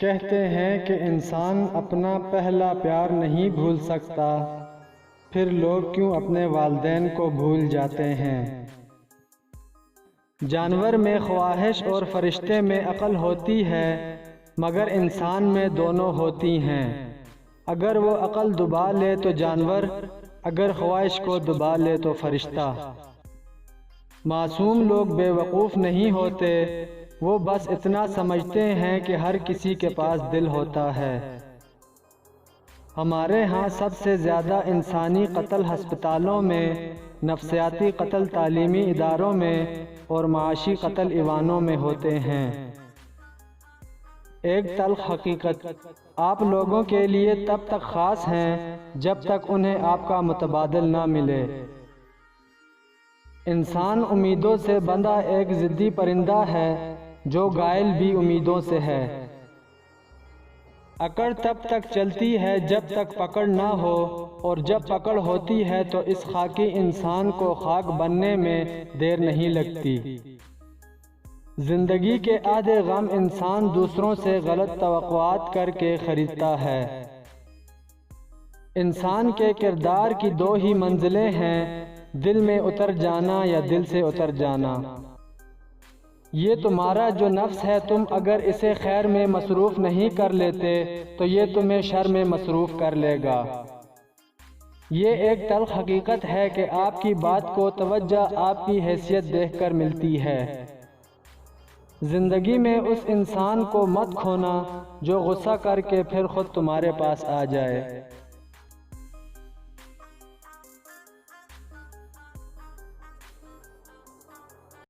کہتے ہیں کہ انسان اپنا پہلا پیار نہیں بھول سکتا، پھر لوگ کیوں اپنے والدین کو بھول جاتے ہیں؟ جانور میں خواہش اور فرشتے میں عقل ہوتی ہے، مگر انسان میں دونوں ہوتی ہیں۔ اگر وہ عقل دبا لے تو جانور، اگر خواہش کو دبا لے تو فرشتہ۔ معصوم لوگ بے وقوف نہیں ہوتے، وہ بس اتنا سمجھتے ہیں کہ ہر کسی کے پاس دل ہوتا ہے۔ ہمارے ہاں سب سے زیادہ انسانی قتل ہسپتالوں میں، نفسیاتی قتل تعلیمی اداروں میں اور معاشی قتل ایوانوں میں ہوتے ہیں۔ ایک تلخ حقیقت، آپ لوگوں کے لیے تب تک خاص ہیں جب تک انہیں آپ کا متبادل نہ ملے۔ انسان امیدوں سے بندھا ایک ضدی پرندہ ہے جو گائل بھی امیدوں سے ہے۔ اکڑ تب تک چلتی ہے جب تک پکڑ نہ ہو، اور جب پکڑ ہوتی ہے تو اس خاکی انسان کو خاک بننے میں دیر نہیں لگتی۔ زندگی کے آدھے غم انسان دوسروں سے غلط توقعات کر کے خریدتا ہے۔ انسان کے کردار کی دو ہی منزلیں ہیں، دل میں اتر جانا یا دل سے اتر جانا۔ یہ تمہارا جو نفس ہے، تم اگر اسے خیر میں مصروف نہیں کر لیتے تو یہ تمہیں شر میں مصروف کر لے گا۔ یہ ایک تلخ حقیقت ہے کہ آپ کی بات کو توجہ آپ کی حیثیت دیکھ کر ملتی ہے۔ زندگی میں اس انسان کو مت کھونا جو غصہ کر کے پھر خود تمہارے پاس آ جائے۔